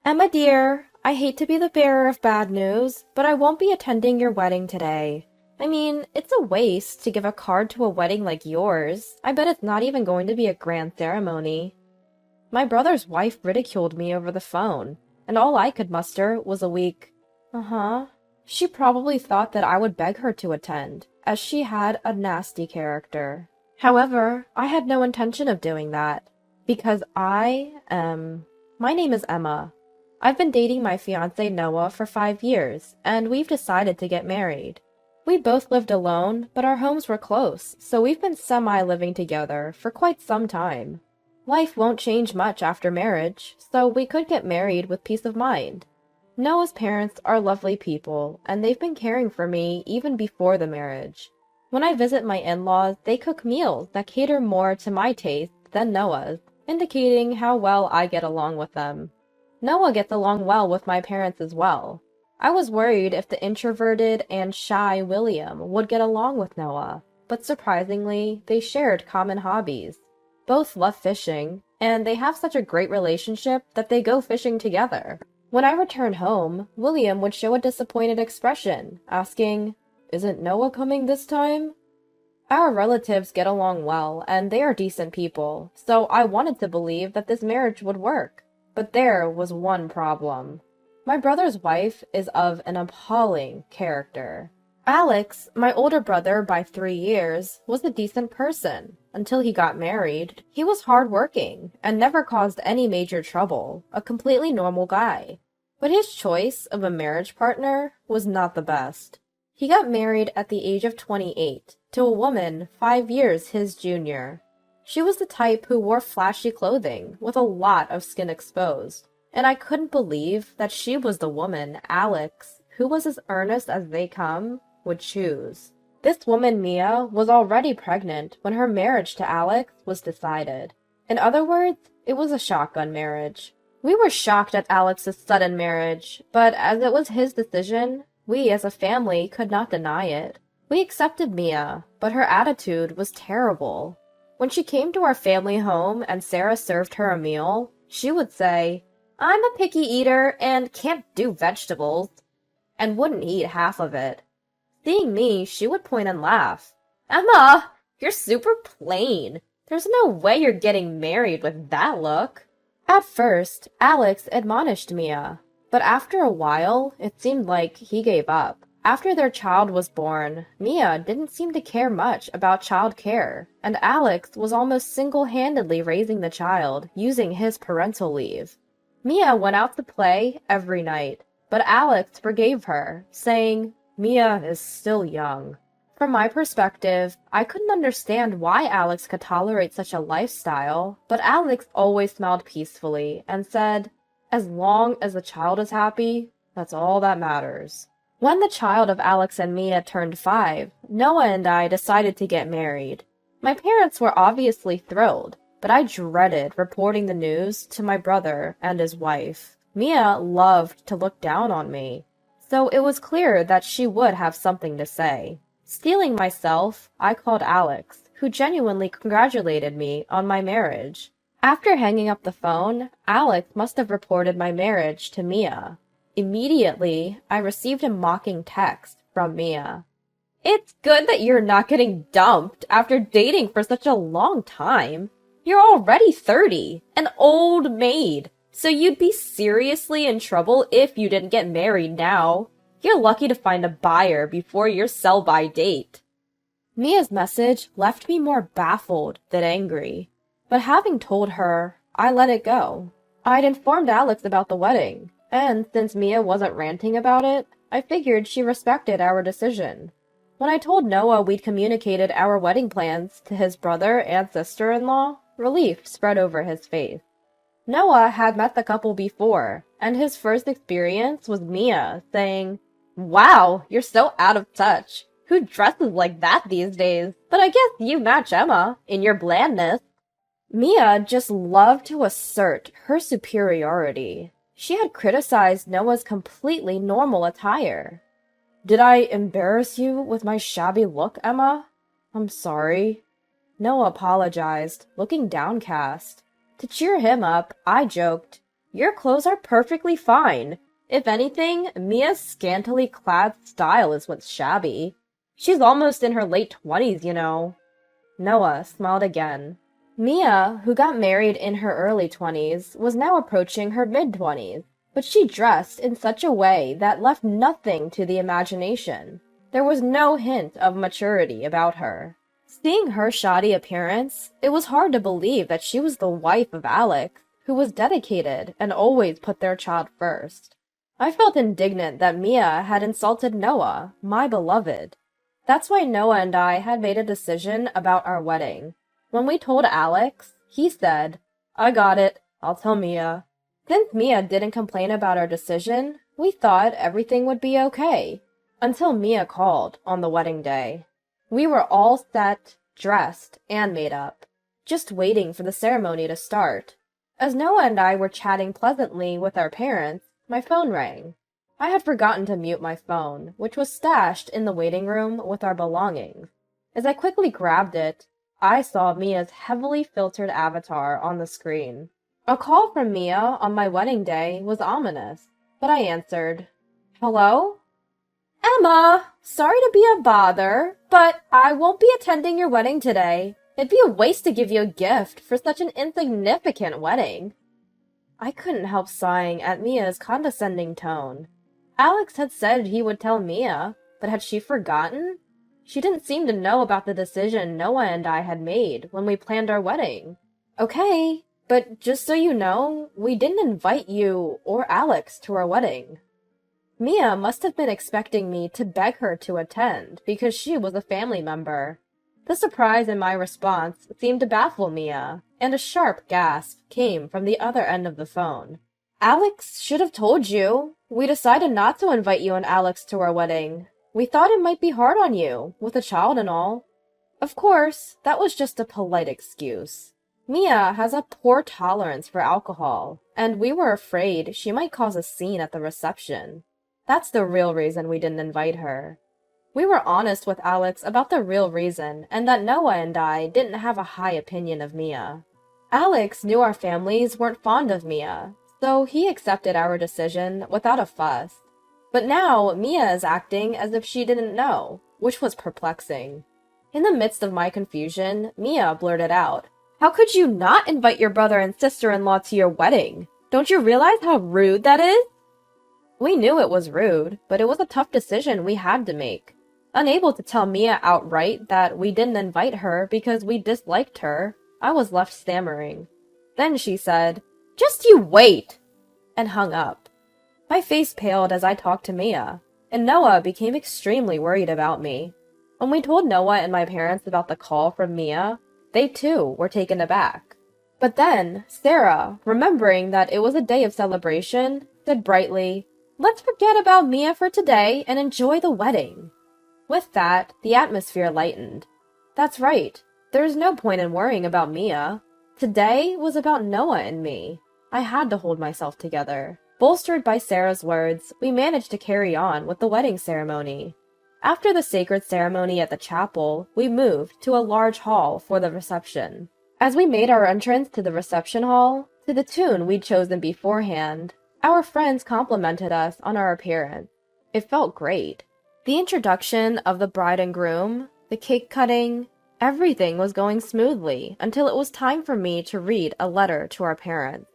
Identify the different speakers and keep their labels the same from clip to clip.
Speaker 1: Emma dear, I hate to be the bearer of bad news, but I won't be attending your wedding today. I mean, it's a waste to give a card to a wedding like yours. I bet it's not even going to be a grand ceremony. My brother's wife ridiculed me over the phone, and all I could muster was a weak, uh-huh. She probably thought that I would beg her to attend, as she had a nasty character. However, I had no intention of doing that, because my name is Emma. I've been dating my fiancé Noah for 5 years, and we've decided to get married. We both lived alone, but our homes were close, so we've been semi-living together for quite some time. Life won't change much after marriage, so we could get married with peace of mind. Noah's parents are lovely people, and they've been caring for me even before the marriage. When I visit my in-laws, they cook meals that cater more to my taste than Noah's, indicating how well I get along with them. Noah gets along well with my parents as well. I was worried if the introverted and shy William would get along with Noah, but surprisingly, they shared common hobbies. Both love fishing, and they have such a great relationship that they go fishing together. When I returned home, William would show a disappointed expression, asking, "Isn't Noah coming this time?" Our relatives get along well, and they are decent people, so I wanted to believe that this marriage would work. But there was one problem. My brother's wife is of an appalling character. Alex, my older brother by 3 years, was a decent person. Until he got married, he was hardworking and never caused any major trouble, a completely normal guy. But his choice of a marriage partner was not the best. He got married at the age of 28 to a woman 5 years his junior. She was the type who wore flashy clothing with a lot of skin exposed, and I couldn't believe that she was the woman Alex, who was as earnest as they come, would choose. This woman, Mia, was already pregnant when her marriage to Alex was decided. In other words, it was a shotgun marriage. We were shocked at Alex's sudden marriage, but as it was his decision, we as a family could not deny it. We accepted Mia, but her attitude was terrible. When she came to our family home and Sarah served her a meal, she would say, "I'm a picky eater and can't do vegetables," and wouldn't eat half of it. Seeing me, she would point and laugh. "Emma, you're super plain. There's no way you're getting married with that look." At first, Alex admonished Mia, but after a while, it seemed like he gave up. After their child was born, Mia didn't seem to care much about child care, and Alex was almost single-handedly raising the child, using his parental leave. Mia went out to play every night, but Alex forgave her, saying, "Mia is still young." From my perspective, I couldn't understand why Alex could tolerate such a lifestyle, but Alex always smiled peacefully and said, "As long as the child is happy, that's all that matters." When the child of Alex and Mia turned 5, Noah and I decided to get married. My parents were obviously thrilled, but I dreaded reporting the news to my brother and his wife. Mia loved to look down on me, so it was clear that she would have something to say. Steeling myself, I called Alex, who genuinely congratulated me on my marriage. After hanging up the phone, Alex must have reported my marriage to Mia. Immediately, I received a mocking text from Mia. "It's good that you're not getting dumped after dating for such a long time. You're already 30, an old maid, so you'd be seriously in trouble if you didn't get married now. You're lucky to find a buyer before your sell-by date." Mia's message left me more baffled than angry, but having told her, I let it go. I'd informed Alex about the wedding, and since Mia wasn't ranting about it, I figured she respected our decision. When I told Noah we'd communicated our wedding plans to his brother and sister-in-law, relief spread over his face. Noah had met the couple before, and his first experience was Mia saying, "Wow, you're so out of touch. Who dresses like that these days? But I guess you match Emma in your blandness." Mia just loved to assert her superiority. She had criticized Noah's completely normal attire. "Did I embarrass you with my shabby look, Emma? I'm sorry." Noah apologized, looking downcast. To cheer him up, I joked, Your clothes are perfectly fine. If anything, Mia's scantily clad style is what's shabby. She's almost in her late 20s, you know. Noah smiled again. Mia, who got married in her early 20s, was now approaching her mid-20s, but she dressed in such a way that left nothing to the imagination. There was no hint of maturity about her. Seeing her shoddy appearance, it was hard to believe that she was the wife of Alex, who was dedicated and always put their child first. I felt indignant that Mia had insulted Noah, my beloved. That's why Noah and I had made a decision about our wedding. When we told Alex, he said, "I got it. I'll tell Mia." Since Mia didn't complain about our decision, we thought everything would be okay. Until Mia called on the wedding day. We were all set, dressed, and made up, just waiting for the ceremony to start. As Noah and I were chatting pleasantly with our parents, my phone rang. I had forgotten to mute my phone, which was stashed in the waiting room with our belongings. As I quickly grabbed it, I saw Mia's heavily filtered avatar on the screen. A call from Mia on my wedding day was ominous, but I answered. "Hello? Emma, sorry to be a bother, but I won't be attending your wedding today. It'd be a waste to give you a gift for such an insignificant wedding." I couldn't help sighing at Mia's condescending tone. Alex had said he would tell Mia, but had she forgotten? She didn't seem to know about the decision Noah and I had made when we planned our wedding. "Okay, but just so you know, we didn't invite you or Alex to our wedding." Mia must have been expecting me to beg her to attend because she was a family member. The surprise in my response seemed to baffle Mia, and a sharp gasp came from the other end of the phone. "Alex should have told you. We decided not to invite you and Alex to our wedding. We thought it might be hard on you, with a child and all." Of course, that was just a polite excuse. Mia has a poor tolerance for alcohol, and we were afraid she might cause a scene at the reception. That's the real reason we didn't invite her. We were honest with Alex about the real reason, and that Noah and I didn't have a high opinion of Mia. Alex knew our families weren't fond of Mia, so he accepted our decision without a fuss. But now Mia is acting as if she didn't know, which was perplexing. In the midst of my confusion, Mia blurted out, "How could you not invite your brother and sister-in-law to your wedding? Don't you realize how rude that is?" We knew it was rude, but it was a tough decision we had to make. Unable to tell Mia outright that we didn't invite her because we disliked her, I was left stammering. Then she said, "Just you wait!" and hung up. My face paled as I talked to Mia, and Noah became extremely worried about me. When we told Noah and my parents about the call from Mia, they too were taken aback. But then, Sarah, remembering that it was a day of celebration, said brightly, "Let's forget about Mia for today and enjoy the wedding." With that, the atmosphere lightened. That's right, there is no point in worrying about Mia. Today was about Noah and me. I had to hold myself together. Bolstered by Sarah's words, we managed to carry on with the wedding ceremony. After the sacred ceremony at the chapel, we moved to a large hall for the reception. As we made our entrance to the reception hall, to the tune we'd chosen beforehand, our friends complimented us on our appearance. It felt great. The introduction of the bride and groom, the cake cutting, everything was going smoothly until it was time for me to read a letter to our parents.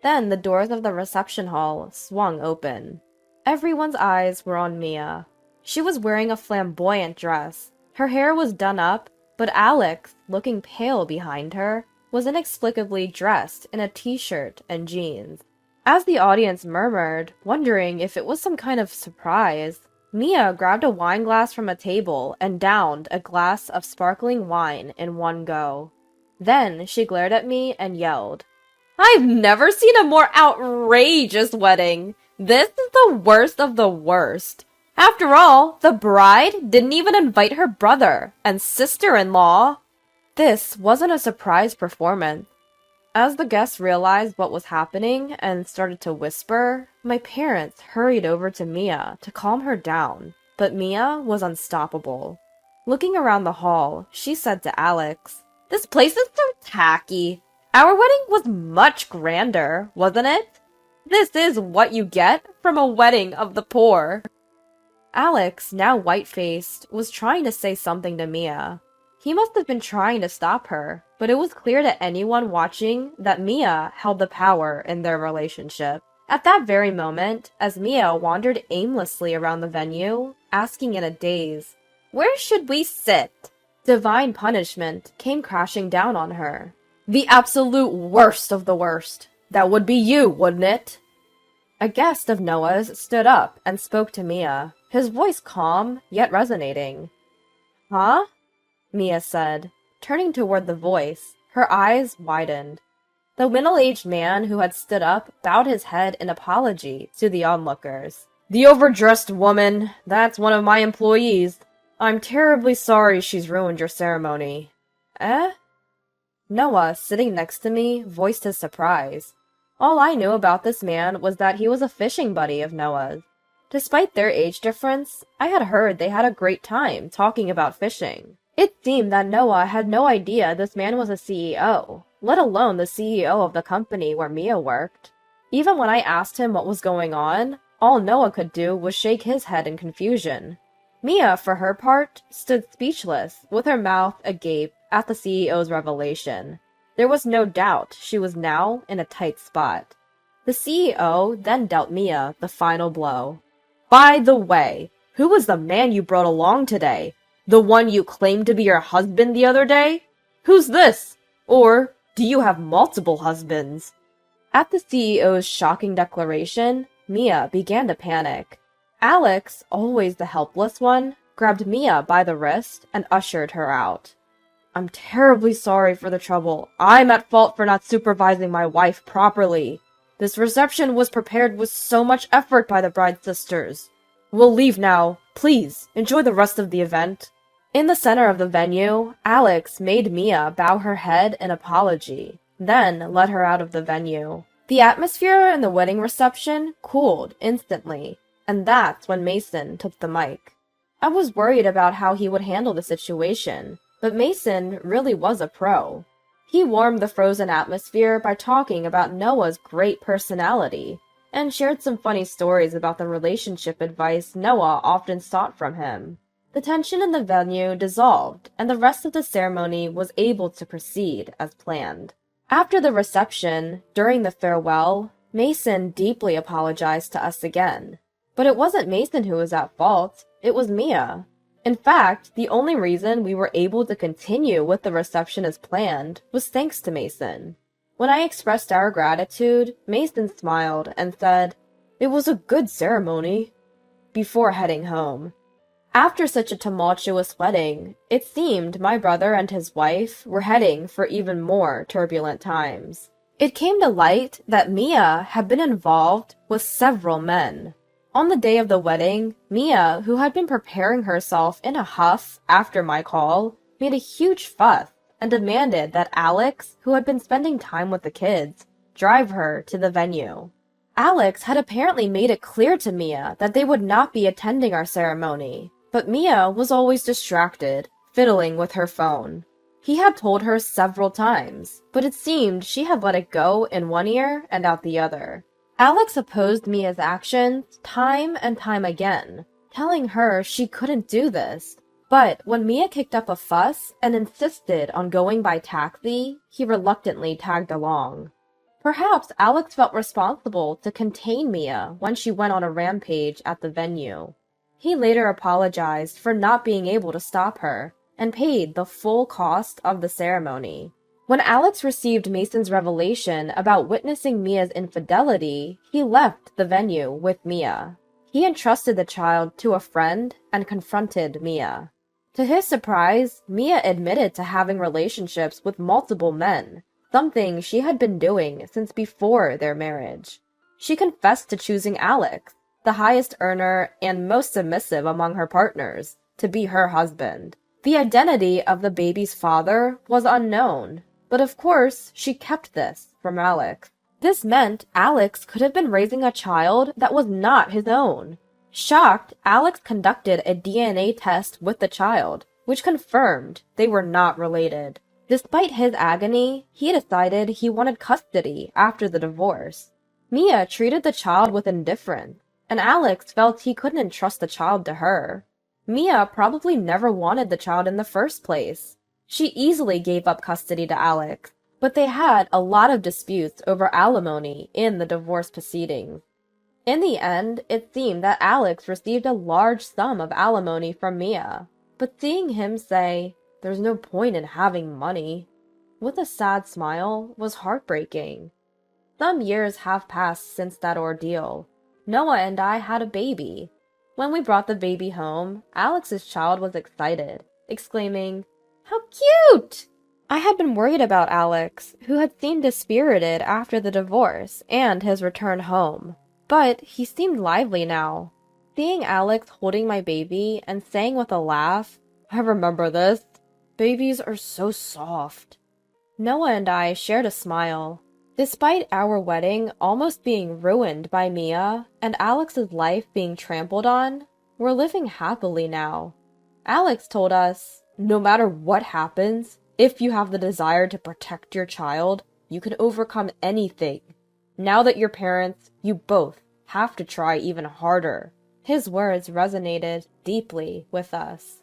Speaker 1: Then the doors of the reception hall swung open. Everyone's eyes were on Mia. She was wearing a flamboyant dress. Her hair was done up, but Alex, looking pale behind her, was inexplicably dressed in a t-shirt and jeans. As the audience murmured, wondering if it was some kind of surprise, Mia grabbed a wine glass from a table and downed a glass of sparkling wine in one go. Then she glared at me and yelled, "I've never seen a more outrageous wedding! This is the worst of the worst! After all, the bride didn't even invite her brother and sister-in-law!" This wasn't a surprise performance. As the guests realized what was happening and started to whisper, my parents hurried over to Mia to calm her down, but Mia was unstoppable. Looking around the hall, she said to Alex, "This place is so tacky. Our wedding was much grander, wasn't it?" This is what you get from a wedding of the poor. Alex, now white-faced, was trying to say something to Mia. He must have been trying to stop her, but it was clear to anyone watching that Mia held the power in their relationship. At that very moment, as Mia wandered aimlessly around the venue, asking in a daze, "Where should we sit?" divine punishment came crashing down on her. "The absolute worst of the worst. That would be you, wouldn't it?" A guest of Noah's stood up and spoke to Mia, his voice calm yet resonating. "Huh?" Mia said, turning toward the voice, her eyes widened. The middle-aged man who had stood up bowed his head in apology to the onlookers. "The overdressed woman, that's one of my employees. I'm terribly sorry she's ruined your ceremony." "Eh?" Noah, sitting next to me, voiced his surprise. All I knew about this man was that he was a fishing buddy of Noah's. Despite their age difference, I had heard they had a great time talking about fishing. It seemed that Noah had no idea this man was a CEO, let alone the CEO of the company where Mia worked. Even when I asked him what was going on, all Noah could do was shake his head in confusion. Mia, for her part, stood speechless, with her mouth agape at the CEO's revelation. There was no doubt she was now in a tight spot. The CEO then dealt Mia the final blow. "By the way, who was the man you brought along today? The one you claimed to be your husband the other day? Who's this? Or do you have multiple husbands?" At the CEO's shocking declaration, Mia began to panic. Alex, always the helpless one, grabbed Mia by the wrist and ushered her out. "I'm terribly sorry for the trouble. I'm at fault for not supervising my wife properly. This reception was prepared with so much effort by the bride's sisters. We'll leave now. Please, enjoy the rest of the event." In the center of the venue, Alex made Mia bow her head in apology, then led her out of the venue. The atmosphere in the wedding reception cooled instantly, and that's when Mason took the mic. I was worried about how he would handle the situation, but Mason really was a pro. He warmed the frozen atmosphere by talking about Noah's great personality, and shared some funny stories about the relationship advice Noah often sought from him. The tension in the venue dissolved, and the rest of the ceremony was able to proceed as planned. After the reception, during the farewell, Mason deeply apologized to us again. But it wasn't Mason who was at fault, it was Mia. In fact, the only reason we were able to continue with the reception as planned was thanks to Mason. When I expressed our gratitude, Mason smiled and said, "It was a good ceremony," before heading home. After such a tumultuous wedding, it seemed my brother and his wife were heading for even more turbulent times. It came to light that Mia had been involved with several men. On the day of the wedding, Mia, who had been preparing herself in a huff after my call, made a huge fuss and demanded that Alex, who had been spending time with the kids, drive her to the venue. Alex had apparently made it clear to Mia that they would not be attending our ceremony, but Mia was always distracted, fiddling with her phone. He had told her several times, but it seemed she had let it go in one ear and out the other. Alex opposed Mia's actions time and time again, telling her she couldn't do this. But when Mia kicked up a fuss and insisted on going by taxi, he reluctantly tagged along. Perhaps Alex felt responsible to contain Mia when she went on a rampage at the venue. He later apologized for not being able to stop her, and paid the full cost of the ceremony. When Alex received Mason's revelation about witnessing Mia's infidelity, he left the venue with Mia. He entrusted the child to a friend and confronted Mia. To his surprise, Mia admitted to having relationships with multiple men, something she had been doing since before their marriage. She confessed to choosing Alex, the highest earner and most submissive among her partners, to be her husband. The identity of the baby's father was unknown, but of course she kept this from Alex. This meant Alex could have been raising a child that was not his own. Shocked, Alex conducted a DNA test with the child, which confirmed they were not related. Despite his agony, he decided he wanted custody after the divorce. Mia treated the child with indifference, and Alex felt he couldn't entrust the child to her. Mia probably never wanted the child in the first place. She easily gave up custody to Alex, but they had a lot of disputes over alimony in the divorce proceedings. In the end, it seemed that Alex received a large sum of alimony from Mia, but seeing him say, "There's no point in having money," with a sad smile, was heartbreaking. Some years have passed since that ordeal. Noah and I had a baby. When we brought the baby home, Alex's child was excited, exclaiming, "How cute!" I had been worried about Alex, who had seemed dispirited after the divorce and his return home. But he seemed lively now. Seeing Alex holding my baby and saying with a laugh, "I remember this. Babies are so soft." Noah and I shared a smile. Despite our wedding almost being ruined by Mia and Alex's life being trampled on, we're living happily now. Alex told us, "No matter what happens, if you have the desire to protect your child, you can overcome anything. Now that you're parents, you both have to try even harder." His words resonated deeply with us.